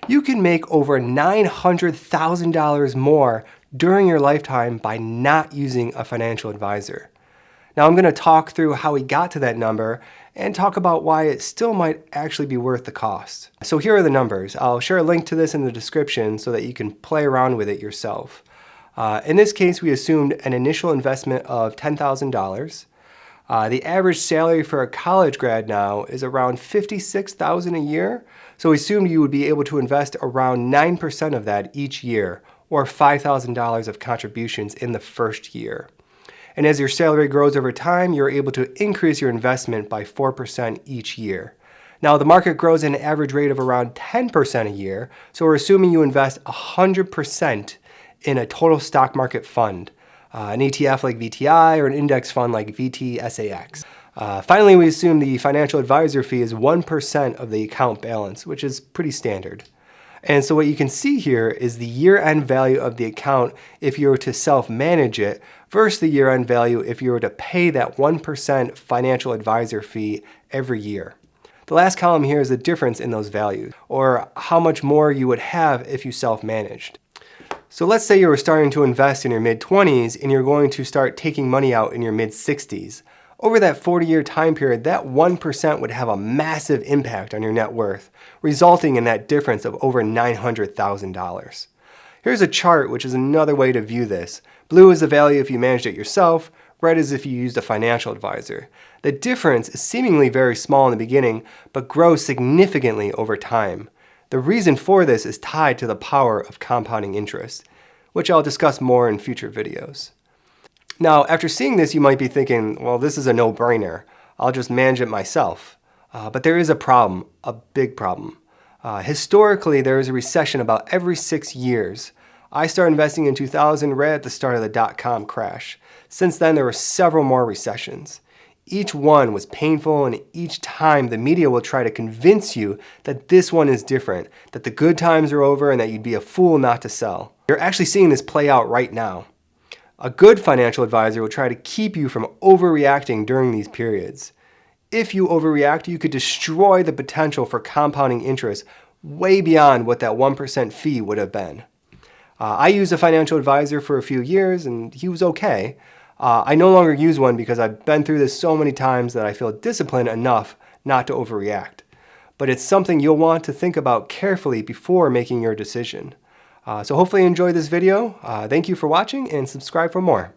you can make over $900,000 more during your lifetime by not using a financial advisor. Now I'm going to talk through how we got to that number and talk about why it still might actually be worth the cost. So here are the numbers. I'll share a link to this in the description so that you can play around with it yourself. In this case, we assumed an initial investment of $10,000. The average salary for a college grad now is around $56,000 a year. So we assumed you would be able to invest around 9% of that each year, or $5,000 of contributions in the first year. And as your salary grows over time, you're able to increase your investment by 4% each year. Now, the market grows at an average rate of around 10% a year, so we're assuming you invest 100% in a total stock market fund, an ETF like VTI or an index fund like VTSAX. Finally, we assume the financial advisor fee is 1% of the account balance, which is pretty standard. And so what you can see here is the year-end value of the account if you were to self-manage it versus the year-end value if you were to pay that 1% financial advisor fee every year. The last column here is the difference in those values, or how much more you would have if you self-managed. So let's say you were starting to invest in your mid-20s and you're going to start taking money out in your mid-60s. Over that 40-year time period, that 1% would have a massive impact on your net worth, resulting in that difference of over $900,000. Here's a chart, which is another way to view this. Blue is the value if you managed it yourself, red is if you used a financial advisor. The difference is seemingly very small in the beginning, but grows significantly over time. The reason for this is tied to the power of compounding interest, which I'll discuss more in future videos. Now, after seeing this, you might be thinking, well, this is a no-brainer. I'll just manage it myself. But there is a problem, a big problem. Historically, there is a recession about every 6 years. I started investing in 2000 right at the start of the dot-com crash. Since then, there were several more recessions. Each one was painful, and each time the media will try to convince you that this one is different, that the good times are over, and that you'd be a fool not to sell. You're actually seeing this play out right now. A good financial advisor will try to keep you from overreacting during these periods. If you overreact, you could destroy the potential for compounding interest way beyond what that 1% fee would have been. I used a financial advisor for a few years and he was okay. I no longer use one because I've been through this so many times that I feel disciplined enough not to overreact. But it's something you'll want to think about carefully before making your decision. So hopefully you enjoyed this video. Thank you for watching and subscribe for more.